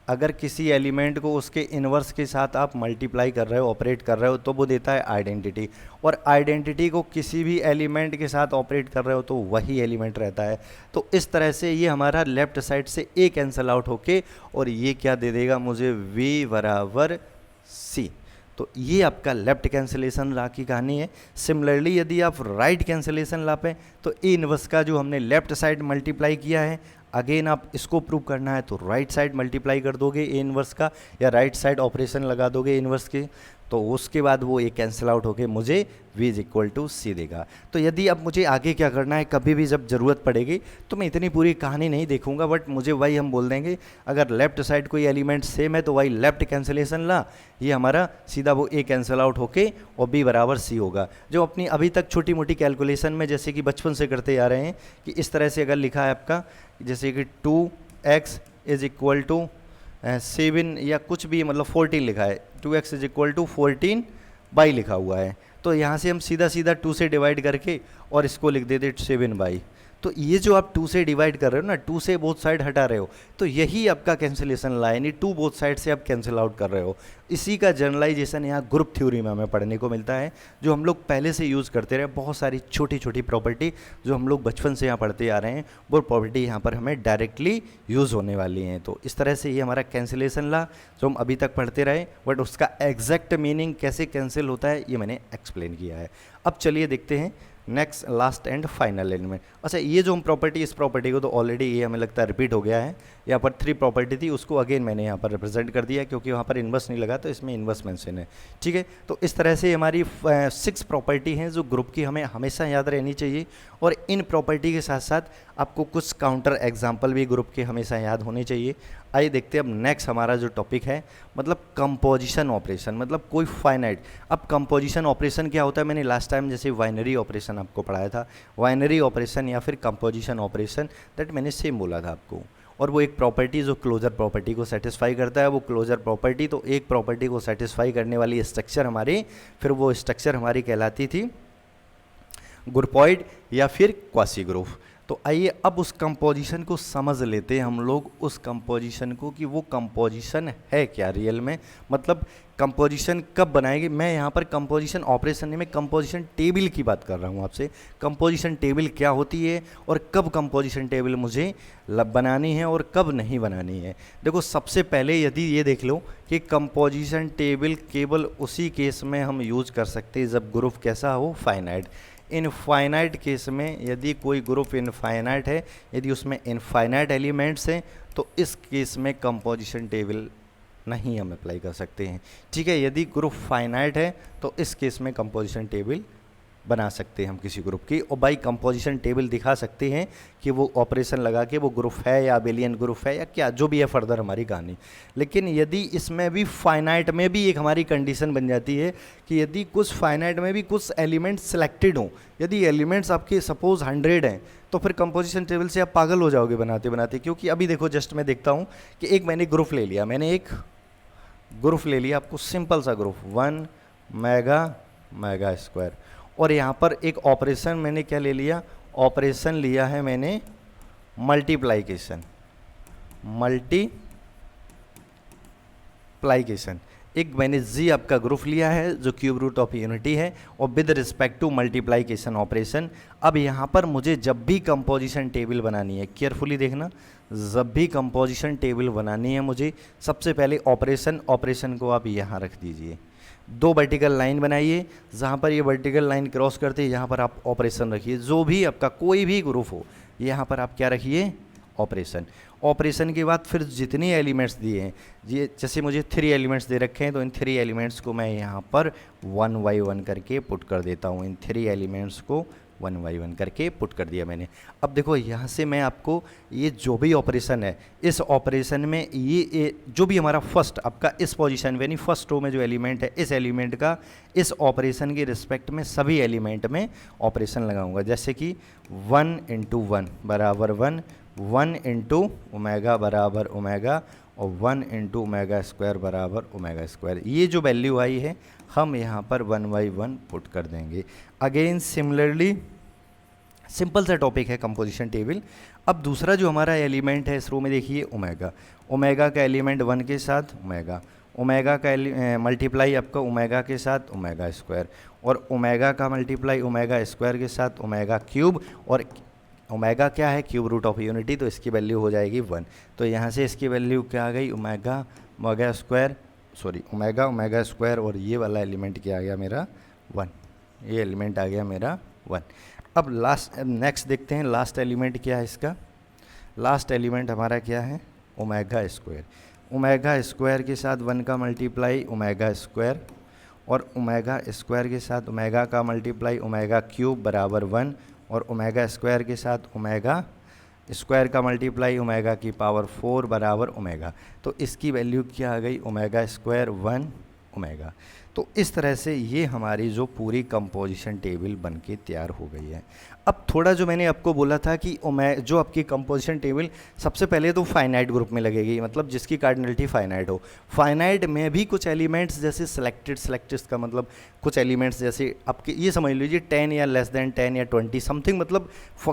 अगर किसी एलिमेंट को उसके इन्वर्स के साथ आप मल्टीप्लाई कर रहे हो, ऑपरेट कर रहे हो, तो वो देता है आइडेंटिटी। और आइडेंटिटी को किसी भी एलिमेंट के साथ ऑपरेट कर रहे हो तो वही एलिमेंट रहता है। तो इस तरह से ये हमारा लेफ्ट साइड से ए कैंसल आउट होके और ये क्या दे देगा मुझे, वी बराबर सी। तो ये आपका लेफ्ट कैंसिलेशन लॉ की कहानी है। सिमिलरली यदि आप राइट कैंसिलेशन लॉ पे, तो ए इनवर्स का जो हमने लेफ्ट साइड मल्टीप्लाई किया है, अगेन आप इसको प्रूव करना है तो राइट साइड मल्टीप्लाई कर दोगे ए इनवर्स का, या राइट साइड ऑपरेशन लगा दोगे इनवर्स के, तो उसके बाद वो ए कैंसिल आउट होके मुझे v इज इक्वल टू सी देगा। तो यदि अब मुझे आगे क्या करना है, कभी भी जब ज़रूरत पड़ेगी तो मैं इतनी पूरी कहानी नहीं देखूंगा, बट मुझे वही हम बोल देंगे, अगर लेफ्ट साइड कोई एलिमेंट सेम है तो वही लेफ्ट कैंसिलेशन ला, ये हमारा सीधा वो ए कैंसिल आउट होके और b बराबर सी होगा। जो अपनी अभी तक छोटी मोटी कैलकुलेशन में जैसे कि बचपन से करते आ रहे हैं कि इस तरह से अगर लिखा है आपका जैसे कि 2x इज इक्वल टू 7 या कुछ भी, मतलब 14 लिखा है, 2x is equal to 14 by लिखा हुआ है, तो यहाँ से हम सीधा सीधा 2 से डिवाइड करके और इसको लिख देते 7 बाई। तो ये जो आप 2 से डिवाइड कर रहे हो ना, 2 से बोथ साइड हटा रहे हो, तो यही आपका कैंसिलेशन ला, यानी 2 बोथ साइड से आप कैंसिल आउट कर रहे हो। इसी का जनरलाइजेशन यहाँ ग्रुप थ्योरी में हमें पढ़ने को मिलता है, जो हम लोग पहले से यूज़ करते रहे। बहुत सारी छोटी छोटी प्रॉपर्टी जो हम लोग बचपन से यहाँ पढ़ते आ रहे हैं, वो प्रॉपर्टी यहाँ पर हमें डायरेक्टली यूज़ होने वाली हैं। तो इस तरह से ये हमारा कैंसिलेशन ला जो हम अभी तक पढ़ते रहे, बट उसका एग्जैक्ट मीनिंग कैसे कैंसिल होता है ये मैंने एक्सप्लेन किया है। अब चलिए देखते हैं next last and final element. अच्छा, ये जो हम प्रॉपर्टी, इस प्रॉपर्टी को तो ऑलरेडी ये हमें लगता है रिपीट हो गया है। यहाँ पर 3 प्रॉपर्टी थी, उसको अगेन मैंने यहाँ पर रिप्रेजेंट कर दिया, क्योंकि वहाँ पर इन्वर्स नहीं लगा तो इसमें इन्वर्स मेंशन है। ठीक है, तो इस तरह से हमारी 6 प्रॉपर्टी हैं जो ग्रुप की हमें हमेशा याद रहनी चाहिए। और इन प्रॉपर्टी के साथ साथ आपको कुछ काउंटर एग्जाम्पल भी ग्रुप के हमेशा याद होने चाहिए। आइए देखते हैं अब नेक्स्ट हमारा जो टॉपिक है, मतलब कंपोजिशन ऑपरेशन, मतलब कोई फाइनाइट। अब कंपोजिशन ऑपरेशन क्या होता है, मैंने लास्ट टाइम जैसे बाइनरी ऑपरेशन आपको पढ़ाया था, बाइनरी ऑपरेशन या फिर कंपोजिशन ऑपरेशन, दैट मैंने सेम बोला था आपको। और वो एक प्रॉपर्टी जो क्लोजर प्रॉपर्टी को सेटिस्फाई करता है, वो क्लोजर प्रॉपर्टी, तो एक प्रॉपर्टी को सेटिस्फाई करने वाली स्ट्रक्चर हमारी, फिर वो स्ट्रक्चर हमारी कहलाती थी ग्रुपॉइड या फिर क्वासी ग्रुप। तो आइए अब उस कंपोजिशन को समझ लेते हैं हम लोग, उस कंपोजिशन को कि वो कंपोजिशन है क्या रियल में, मतलब कंपोजिशन कब बनाएंगे। मैं यहाँ पर कंपोजिशन ऑपरेशन नहीं, मैं कंपोजिशन टेबल की बात कर रहा हूँ आपसे। कंपोजिशन टेबल क्या होती है और कब कंपोजिशन टेबल मुझे बनानी है और कब नहीं बनानी है। देखो, सबसे पहले यदि ये देख लो कि कंपोजिशन टेबल केवल उसी केस में हम यूज़ कर सकते हैं जब ग्रुप कैसा हो, फाइनाइट। इनफाइनाइट केस में यदि कोई ग्रुप इनफाइनाइट है, यदि उसमें इनफाइनाइट एलिमेंट्स हैं, तो इस केस में कंपोजिशन टेबल नहीं हम अप्लाई कर सकते हैं। ठीक है, यदि ग्रुप फाइनाइट है तो इस केस में कंपोजिशन टेबल बना सकते हैं हम किसी ग्रुप की, और बाई कंपोजिशन टेबल दिखा सकते हैं कि वो ऑपरेशन लगा के वो ग्रुप है या अबेलियन ग्रुप है या क्या, जो भी है फर्दर हमारी कहानी। लेकिन यदि इसमें भी फाइनाइट में भी एक हमारी कंडीशन बन जाती है कि यदि कुछ फाइनाइट में भी कुछ एलिमेंट्स सिलेक्टेड हों, यदि एलिमेंट्स आपके सपोज 100 हैं, तो फिर कंपोजिशन टेबल से आप पागल हो जाओगे बनाते बनाते। क्योंकि अभी देखो, जस्ट मैं देखता हूँ कि एक मैंने ग्रुप ले लिया, मैंने एक ग्रुप ले लिया, आपको सिंपल सा ग्रुप 1 मेगा स्क्वायर, और यहाँ पर एक ऑपरेशन मैंने क्या ले लिया, ऑपरेशन लिया है मैंने मल्टीप्लाइकेशन, एक मैंने जी आपका ग्रुप लिया है जो क्यूब रूट ऑफ यूनिटी है, और with respect to multiplication operation. अब यहाँ पर मुझे जब भी कंपोजिशन टेबल बनानी है, केयरफुली देखना, जब भी कंपोजिशन टेबल बनानी है मुझे, सबसे पहले ऑपरेशन को आप यहाँ रख दीजिए, 2 वर्टिकल लाइन बनाइए, जहाँ पर ये वर्टिकल लाइन क्रॉस करते हैं यहाँ पर आप ऑपरेशन रखिए। जो भी आपका कोई भी ग्रुप हो, यहाँ पर आप क्या रखिए, ऑपरेशन के बाद फिर जितने एलिमेंट्स दिए हैं, ये जैसे मुझे 3 एलिमेंट्स दे रखे हैं, तो इन 3 एलिमेंट्स को मैं यहाँ पर 1 by 1 करके पुट कर देता हूँ। इन 3 एलिमेंट्स को 1 by 1 करके पुट कर दिया मैंने। अब देखो, यहाँ से मैं आपको ये जो भी ऑपरेशन है, इस ऑपरेशन में ये जो भी हमारा फर्स्ट आपका इस पोजीशन यानी फर्स्ट रो में जो एलिमेंट है, इस एलिमेंट का इस ऑपरेशन के रिस्पेक्ट में सभी एलिमेंट में ऑपरेशन लगाऊंगा। जैसे कि 1 × 1 बराबर 1, 1 × ओमेगा बराबर ओमेगा, और 1 × ओमेगा स्क्वायर बराबर ओमेगा स्क्वायर। ये जो वैल्यू आई है हम यहाँ पर 1 by 1 पुट कर देंगे। अगेन सिमिलरली सिंपल सा टॉपिक है कंपोजिशन टेबल। अब दूसरा जो हमारा एलिमेंट है इस रो में देखिए ओमेगा का एलिमेंट 1 के साथ ओमेगा का मल्टीप्लाई आपका ओमेगा के साथ ओमेगा स्क्वायर, और ओमेगा का मल्टीप्लाई ओमेगा स्क्वायर के साथ ओमेगा क्यूब, और ओमेगा क्या है, क्यूब रूट ऑफ यूनिटी, तो इसकी वैल्यू हो जाएगी 1। तो यहाँ से इसकी वैल्यू क्या आ गई, ओमेगा स्क्वायर, और ये वाला एलिमेंट क्या आ गया मेरा 1, ये एलिमेंट आ गया मेरा 1। अब नेक्स्ट देखते हैं लास्ट एलिमेंट क्या है इसका। लास्ट एलिमेंट हमारा क्या है, ओमेगा स्क्वायर के साथ 1 का मल्टीप्लाई ओमेगा स्क्वायर, और ओमेगा स्क्वायर के साथ ओमेगा का मल्टीप्लाई ओमेगा क्यूब बराबर 1, और ओमेगा स्क्वायर के साथ ओमेगा स्क्वायर का मल्टीप्लाई ओमेगा की पावर 4 बराबर ओमेगा। तो इसकी वैल्यू क्या आ गई, ओमेगा स्क्वायर 1 ओमेगा। तो इस तरह से ये हमारी जो पूरी कंपोजिशन टेबल बन के तैयार हो गई है। अब थोड़ा जो मैंने आपको बोला था कि जो आपकी कंपोजिशन टेबल सबसे पहले तो फाइनाइट ग्रुप में लगेगी, मतलब जिसकी कार्डिनलिटी फाइनाइट हो। फाइनाइट में भी कुछ एलिमेंट्स जैसे सेलेक्टेड का मतलब कुछ एलिमेंट्स जैसे आपके ये समझ लीजिए 10 या लेस देन 10 या 20 समथिंग, मतलब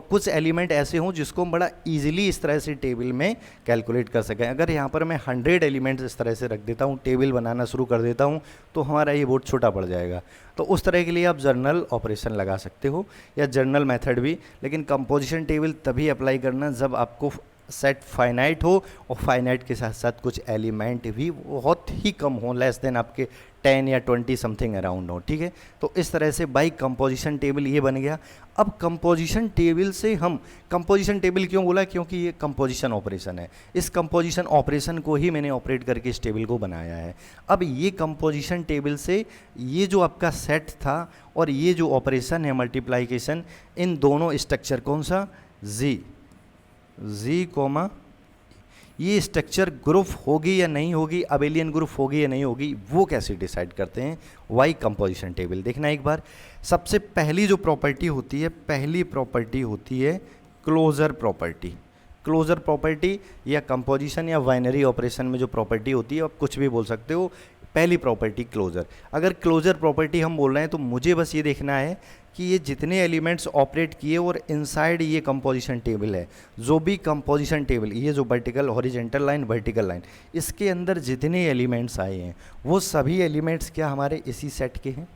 कुछ एलिमेंट ऐसे हों जिसको हम बड़ा ईजिली इस तरह से टेबल में कैलकुलेट कर सकें। अगर यहाँ पर मैं 100 एलिमेंट्स इस तरह से रख देता हूँ, टेबल बनाना शुरू कर देता हूँ, तो हमारा ये बहुत छोटा पड़ जाएगा। तो उस तरह के लिए आप जर्नल ऑपरेशन लगा सकते हो या जर्नल मेथड भी, लेकिन कंपोजिशन टेबल तभी अप्लाई करना जब आपको सेट फाइनाइट हो और फाइनाइट के साथ साथ कुछ एलिमेंट भी बहुत ही कम हो, लेस देन आपके 10 या 20 समथिंग अराउंड हो, ठीक है। तो इस तरह से बाई कंपोजिशन टेबल ये बन गया। अब कंपोजिशन टेबल से हम, कंपोजिशन टेबल क्यों बोला, क्योंकि ये कंपोजिशन ऑपरेशन है, इस कंपोजिशन ऑपरेशन को ही मैंने ऑपरेट करके इस टेबल को बनाया है। अब ये कंपोजिशन टेबल से ये जो आपका सेट था और ये जो ऑपरेशन है मल्टीप्लाइकेशन, इन दोनों स्ट्रक्चर कौन सा, जी कोमा, ये स्ट्रक्चर ग्रुप होगी या नहीं होगी, अबेलियन ग्रुप होगी या नहीं होगी, वो कैसे डिसाइड करते हैं, वाई कंपोजिशन टेबल। देखना एक बार, सबसे पहली जो प्रॉपर्टी होती है, पहली प्रॉपर्टी होती है क्लोजर प्रॉपर्टी। क्लोजर प्रॉपर्टी या कंपोजिशन या बाइनरी ऑपरेशन में जो प्रॉपर्टी होती है, आप कुछ भी बोल सकते हो। पहली प्रॉपर्टी क्लोजर। अगर क्लोजर प्रॉपर्टी हम बोल रहे हैं तो मुझे बस ये देखना है कि ये जितने एलिमेंट्स ऑपरेट किए और इनसाइड ये कंपोजिशन टेबल है, जो भी कंपोजिशन टेबल, ये जो vertical horizontal line vertical line, इसके अंदर जितने एलिमेंट्स आए हैं वो सभी एलिमेंट्स क्या हमारे इसी सेट के हैं,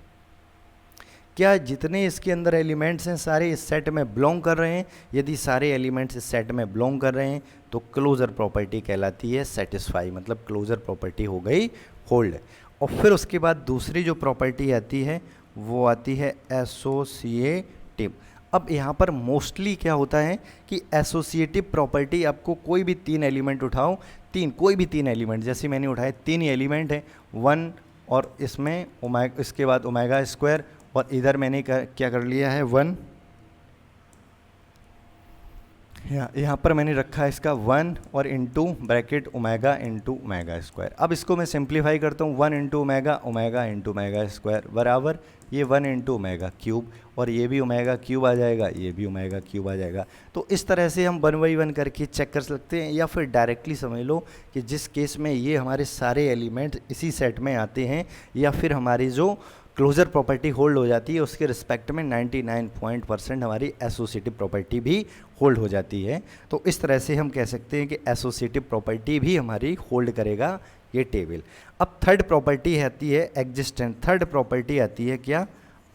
क्या जितने इसके अंदर एलिमेंट्स हैं सारे इस सेट में बिलोंग कर रहे हैं। यदि सारे एलिमेंट्स इस सेट में बिलोंग कर रहे हैं तो क्लोजर प्रॉपर्टी कहलाती है सेटिस्फाई, मतलब क्लोजर प्रॉपर्टी हो गई होल्ड। और फिर उसके बाद दूसरी जो प्रॉपर्टी आती है वो आती है एसोसिएटिव। अब यहाँ पर मोस्टली क्या होता है कि एसोसिएटिव प्रॉपर्टी, आपको कोई भी 3 एलिमेंट उठाओ, कोई भी 3 एलिमेंट, जैसे मैंने उठाए 3 ही एलिमेंट हैं, 1 और इसमें ओमेगा, इसके बाद ओमेगा स्क्वायर, और इधर मैंने क्या कर लिया है 1, यहाँ पर मैंने रखा है इसका 1 और into bracket omega into omega square. अब इसको मैं सिंप्लीफाई करता हूँ, 1 into omega, omega into omega square बराबर ये 1 इंटू ओमेगा क्यूब, और ये भी ओमेगा क्यूब आ जाएगा, ये भी ओमेगा क्यूब आ जाएगा। तो इस तरह से हम 1 बाई 1 करके चेक कर सकते हैं, या फिर डायरेक्टली समझ लो कि जिस केस में ये हमारे सारे एलिमेंट इसी सेट में आते हैं, या फिर हमारी जो क्लोजर प्रॉपर्टी होल्ड हो जाती है उसके रिस्पेक्ट में 99% हमारी एसोसिएटिव प्रॉपर्टी भी होल्ड हो जाती है। तो इस तरह से हम कह सकते हैं कि एसोसिएटिव प्रॉपर्टी भी हमारी होल्ड करेगा ये टेबल। अब थर्ड प्रॉपर्टी आती है एग्जिस्टेंस, थर्ड प्रॉपर्टी आती है क्या,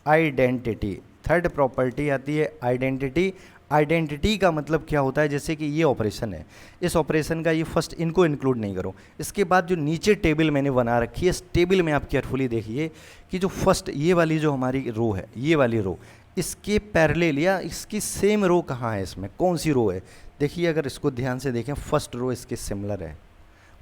आइडेंटिटी। थर्ड प्रॉपर्टी आती है आइडेंटिटी। आइडेंटिटी का मतलब क्या होता है, जैसे कि ये ऑपरेशन है, इस ऑपरेशन का ये फर्स्ट, इनको इंक्लूड नहीं करो, इसके बाद जो नीचे टेबल मैंने बना रखी है, इस टेबल में आप केयरफुली देखिए कि जो फर्स्ट ये वाली जो हमारी रो है, ये वाली रो, इसके पैरेलल या इसकी सेम रो कहाँ है, इसमें कौन सी रो है, देखिए अगर इसको ध्यान से देखें, फर्स्ट रो इसके सिमिलर है,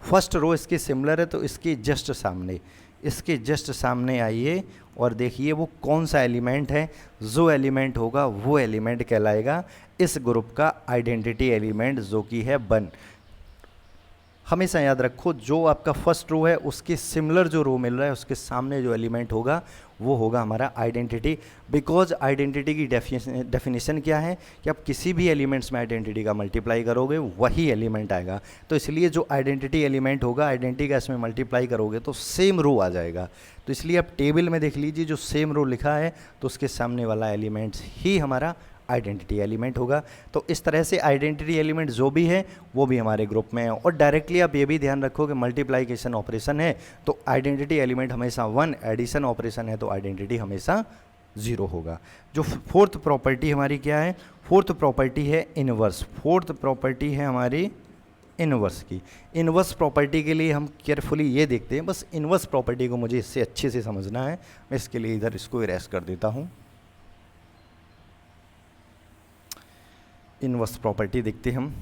फर्स्ट रो इसके सिमिलर है, तो इसके जस्ट सामने, इसके जस्ट सामने आइए और देखिए वो कौन सा एलिमेंट है, जो एलिमेंट होगा वो एलिमेंट कहलाएगा इस ग्रुप का आइडेंटिटी एलिमेंट, जो कि है 1। हमेशा याद रखो, जो आपका फर्स्ट रो है उसके सिमिलर जो रो मिल रहा है उसके सामने जो एलिमेंट होगा वो होगा हमारा आइडेंटिटी। बिकॉज आइडेंटिटी की डेफिनेशन क्या है कि आप किसी भी एलिमेंट्स में आइडेंटिटी का मल्टीप्लाई करोगे वही एलिमेंट आएगा। तो इसलिए जो आइडेंटिटी एलिमेंट होगा, आइडेंटिटी का इसमें मल्टीप्लाई करोगे तो सेम रो आ जाएगा। तो इसलिए आप टेबल में देख लीजिए, जो सेम रो लिखा है तो उसके सामने वाला एलिमेंट्स ही हमारा आइडेंटिटी एलिमेंट होगा। तो इस तरह से आइडेंटिटी एलिमेंट जो भी है वो भी हमारे ग्रुप में है। और डायरेक्टली आप ये भी ध्यान रखो कि मल्टीप्लाइकेशन ऑपरेशन है तो आइडेंटिटी एलिमेंट हमेशा 1, एडिशन ऑपरेशन है तो आइडेंटिटी हमेशा 0 होगा। जो फोर्थ प्रॉपर्टी हमारी क्या है, फोर्थ प्रॉपर्टी है इनवर्स। फोर्थ प्रॉपर्टी है हमारी इनवर्स की। इनवर्स प्रॉपर्टी के लिए हम केयरफुली ये देखते हैं, बस इनवर्स प्रॉपर्टी को मुझे इससे अच्छे से समझना है। मैं इसके लिए इधर इसको इरेज कर देता हूँ। इनवर्स प्रॉपर्टी देखते हैं हम।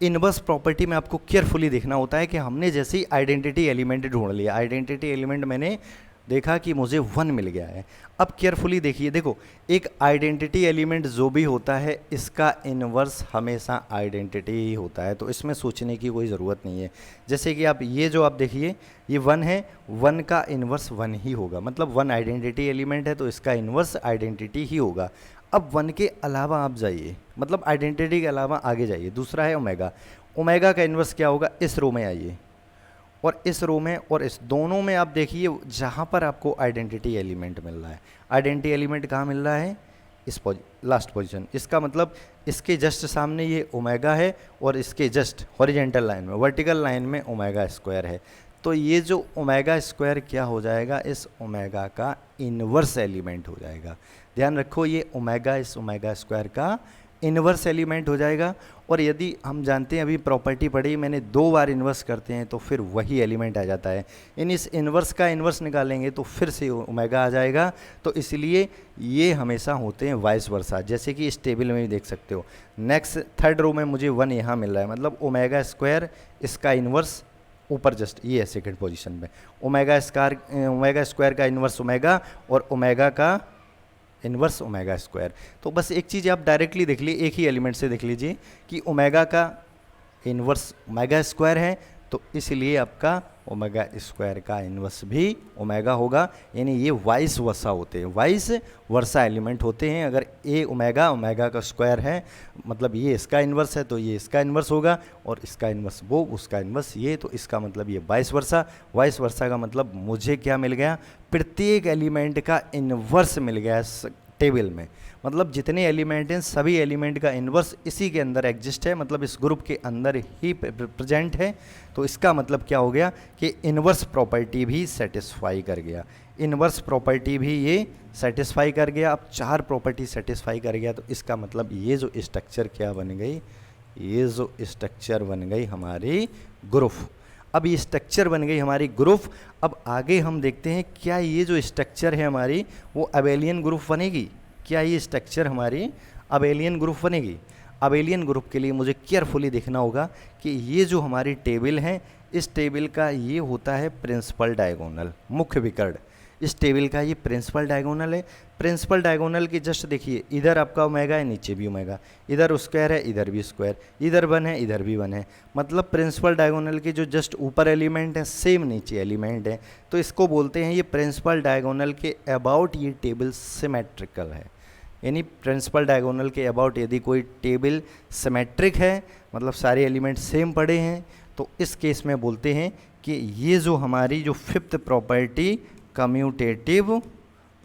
इनवर्स प्रॉपर्टी में आपको केयरफुली देखना होता है कि हमने जैसे ही आइडेंटिटी एलिमेंट ढूंढ लिया, आइडेंटिटी एलिमेंट मैंने देखा कि मुझे 1 मिल गया है। अब केयरफुली देखिए, देखो एक आइडेंटिटी एलिमेंट जो भी होता है इसका इनवर्स हमेशा आइडेंटिटी ही होता है, तो इसमें सोचने की कोई ज़रूरत नहीं है। जैसे कि आप ये जो आप देखिए ये 1 है, 1 का इनवर्स 1 ही होगा, मतलब 1 आइडेंटिटी एलिमेंट है तो इसका इनवर्स आइडेंटिटी ही होगा। अब 1 के अलावा आप जाइए, मतलब आइडेंटिटी के अलावा आगे जाइए, दूसरा है ओमेगा। ओमेगा का इन्वर्स क्या होगा, इस रो में आइए और इस रो में और इस दोनों में आप देखिए जहाँ पर आपको आइडेंटिटी एलिमेंट मिल रहा है। आइडेंटिटी एलिमेंट कहाँ मिल रहा है, इस लास्ट पोजीशन। इसका मतलब इसके जस्ट सामने ये ओमेगा है और इसके जस्ट हॉरिजेंटल लाइन में, वर्टिकल लाइन में ओमेगा स्क्वायर है। तो ये जो ओमेगा स्क्वायर क्या हो जाएगा, इस ओमेगा का इन्वर्स एलिमेंट हो जाएगा। ध्यान रखो ये ओमेगा इस ओमेगा स्क्वायर का इन्वर्स एलिमेंट हो जाएगा। और यदि हम जानते हैं, अभी प्रॉपर्टी पढ़ी मैंने, 2 बार इन्वर्स करते हैं तो फिर वही एलिमेंट आ जाता है। इस इन्वर्स का इन्वर्स निकालेंगे तो फिर से ओमेगा आ जाएगा। तो इसलिए ये हमेशा होते हैं वाइस वर्सा, जैसे कि इस टेबल में भी देख सकते हो। नेक्स्ट थर्ड रो में मुझे 1 यहाँ मिल रहा है, मतलब ओमेगा स्क्वायर इसका इन्वर्स ऊपर जस्ट ये है सेकंड पोजीशन में। ओमेगा स्क्वायर का इन्वर्स ओमेगा और ओमेगा का इन्वर्स ओमेगा स्क्वायर। तो बस एक चीज़ आप डायरेक्टली देख लीजिए, एक ही एलिमेंट से देख लीजिए कि ओमेगा का इन्वर्स ओमेगा स्क्वायर है, तो इसलिए आपका ओमेगा स्क्वायर का इन्वर्स भी ओमेगा होगा। यानी ये वाइस वर्सा होते हैं, वाइस वर्सा एलिमेंट होते हैं। अगर ए ओमेगा का स्क्वायर है, मतलब ये इसका इन्वर्स है तो ये इसका इन्वर्स होगा, और इसका इन्वर्स वो, उसका इन्वर्स ये, तो इसका मतलब ये वाइस वर्सा। वाइस वर्सा का मतलब मुझे क्या मिल गया, प्रत्येक एलिमेंट का इन्वर्स मिल गया इस टेबल में। मतलब जितने एलिमेंट हैं सभी एलिमेंट का इन्वर्स इसी के अंदर एग्जिस्ट है, मतलब इस ग्रुप के अंदर ही प्रेजेंट है। तो इसका मतलब क्या हो गया कि इन्वर्स प्रॉपर्टी भी सेटिस्फाई कर गया, इन्वर्स प्रॉपर्टी भी ये सेटिस्फाई कर गया। अब 4 प्रॉपर्टी सेटिस्फाई कर गया, तो इसका मतलब ये जो स्ट्रक्चर क्या बन गई, ये जो स्ट्रक्चर बन गई हमारी ग्रुप। अब ये स्ट्रक्चर बन गई हमारी ग्रुप। अब आगे हम देखते हैं क्या ये जो स्ट्रक्चर है हमारी वो अबेलियन ग्रुप बनेगी, क्या ये स्ट्रक्चर हमारी अबेलियन ग्रुप बनेगी। अबेलियन ग्रुप के लिए मुझे केयरफुली देखना होगा कि ये जो हमारी टेबल है, इस टेबल का ये होता है प्रिंसिपल डायगोनल, मुख्य विकर्ण। इस टेबल का ये प्रिंसिपल डायगोनल है। प्रिंसिपल डायगोनल की जस्ट देखिए, इधर आपका ओमेगा है, नीचे भी ओमेगा, इधर स्क्वायर है, इधर भी स्क्वायर, इधर 1 है, इधर भी 1 है। मतलब प्रिंसिपल डायगोनल के जो जस्ट ऊपर एलिमेंट है सेम नीचे एलिमेंट है। तो इसको बोलते हैं ये प्रिंसिपल डायगोनल के अबाउट ये टेबल सिमेट्रिकल है। यानी प्रिंसिपल डायगोनल के अबाउट यदि कोई टेबल सिमेट्रिक है, मतलब सारे एलिमेंट सेम पड़े हैं, तो इस केस में बोलते हैं कि ये जो हमारी जो 5th प्रॉपर्टी कम्यूटेटिव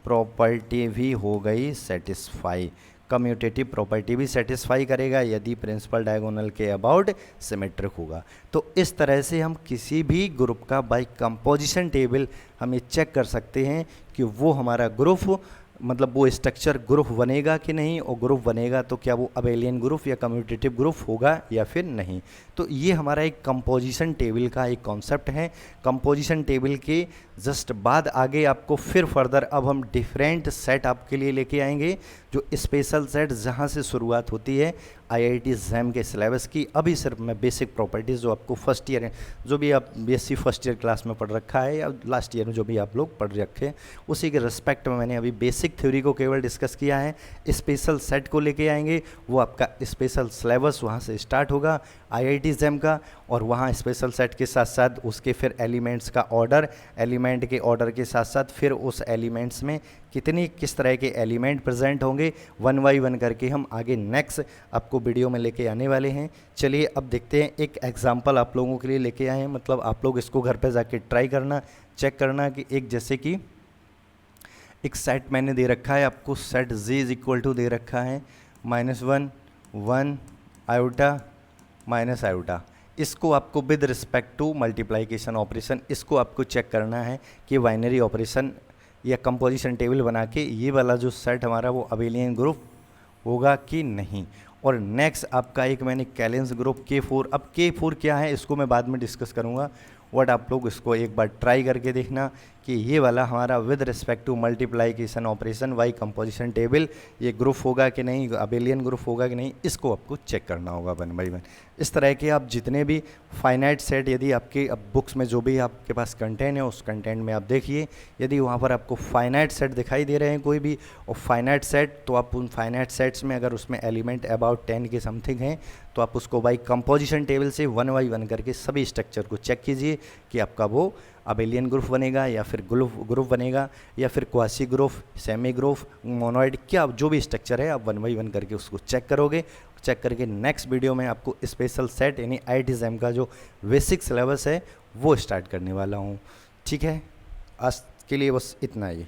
प्रॉपर्टी भी हो गई सेटिस्फाई। कम्यूटेटिव प्रॉपर्टी भी सेटिस्फाई करेगा यदि प्रिंसिपल डायगोनल के अबाउट सिमेट्रिक होगा। तो इस तरह से हम किसी भी ग्रुप का बाय कंपोजिशन टेबल हम ये चेक कर सकते हैं कि वो हमारा ग्रुप, मतलब वो स्ट्रक्चर ग्रुप बनेगा कि नहीं, और ग्रुप बनेगा तो क्या वो अबेलियन ग्रुप या कम्यूटेटिव ग्रुप होगा या फिर नहीं। तो ये हमारा एक कंपोजिशन टेबल का एक कॉन्सेप्ट है। कंपोजिशन टेबल के जस्ट बाद आगे आपको फिर फर्दर अब हम डिफरेंट सेट आपके लिए लेके आएंगे, जो स्पेशल सेट जहाँ से शुरुआत होती है IIT JAM के सिलेबस की। अभी सिर्फ मैं बेसिक प्रॉपर्टीज़ जो आपको फर्स्ट ईयर, जो भी आप BSc फर्स्ट ईयर क्लास में पढ़ रखा है या लास्ट ईयर में जो भी आप लोग पढ़ रखे, उसी के रिस्पेक्ट में मैंने अभी बेसिक थ्योरी को केवल डिस्कस किया है। स्पेशल सेट को लेके आएंगे, वो आपका स्पेशल सिलेबस वहाँ से स्टार्ट होगा IIT JAM का, और वहाँ स्पेशल सेट के साथ साथ उसके फिर एलिमेंट्स का ऑर्डर, एलिमेंट के ऑर्डर के साथ साथ फिर उस एलिमेंट्स में किस तरह के एलिमेंट प्रेजेंट होंगे, 1 बाय 1 करके हम आगे नेक्स्ट आपको वीडियो में लेके आने वाले हैं। चलिए अब देखते हैं, एक एग्जांपल आप लोगों के लिए लेके आए हैं, मतलब आप लोग इसको घर पे जाके ट्राई करना, चेक करना कि एक जैसे कि एक सेट मैंने दे रखा है आपको, set G is equal to दे रखा है -1 1 आयोटा माइनस आयोटा। इसको आपको with respect to multiplication operation, इसको आपको चेक करना है कि बाइनरी ऑपरेशन या कंपोजिशन टेबल बना के ये वाला जो सेट हमारा वो अबेलियन ग्रुप होगा कि नहीं। और नेक्स्ट आपका एक मैंने कैलेंस ग्रुप K4, अब K4 क्या है इसको मैं बाद में डिस्कस करूँगा, बट आप लोग इसको एक बार ट्राई करके देखना कि ये वाला हमारा with respect to multiplication operation by composition table ये ग्रुप होगा कि नहीं, अबेलियन ग्रुप होगा कि नहीं, इसको आपको चेक करना होगा 1 बाय 1। इस तरह के आप जितने भी फाइनाइट सेट यदि आपके अब बुक्स में जो भी आपके पास कंटेंट है उस कंटेंट में आप देखिए, यदि वहाँ पर आपको फाइनाइट सेट दिखाई दे रहे हैं कोई भी और फाइनाइट सेट, तो आप उन फाइनाइट सेट्स में अगर उसमें एलिमेंट अबाउट 10 के समथिंग हैं तो आप उसको बाई कंपोजिशन टेबल से 1 बाय 1 करके सभी स्ट्रक्चर को चेक कीजिए कि आपका वो अबेलियन ग्रुप बनेगा या फिर ग्रुप बनेगा या फिर quasi group, semi group, monoid, क्या जो भी स्ट्रक्चर है आप 1 बाई 1 करके उसको चेक करोगे। चेक करके नेक्स्ट वीडियो में आपको स्पेशल सेट यानी IIT-JAM का जो बेसिक सिलेबस है वो स्टार्ट करने वाला हूँ। ठीक है, आज के लिए बस इतना ही।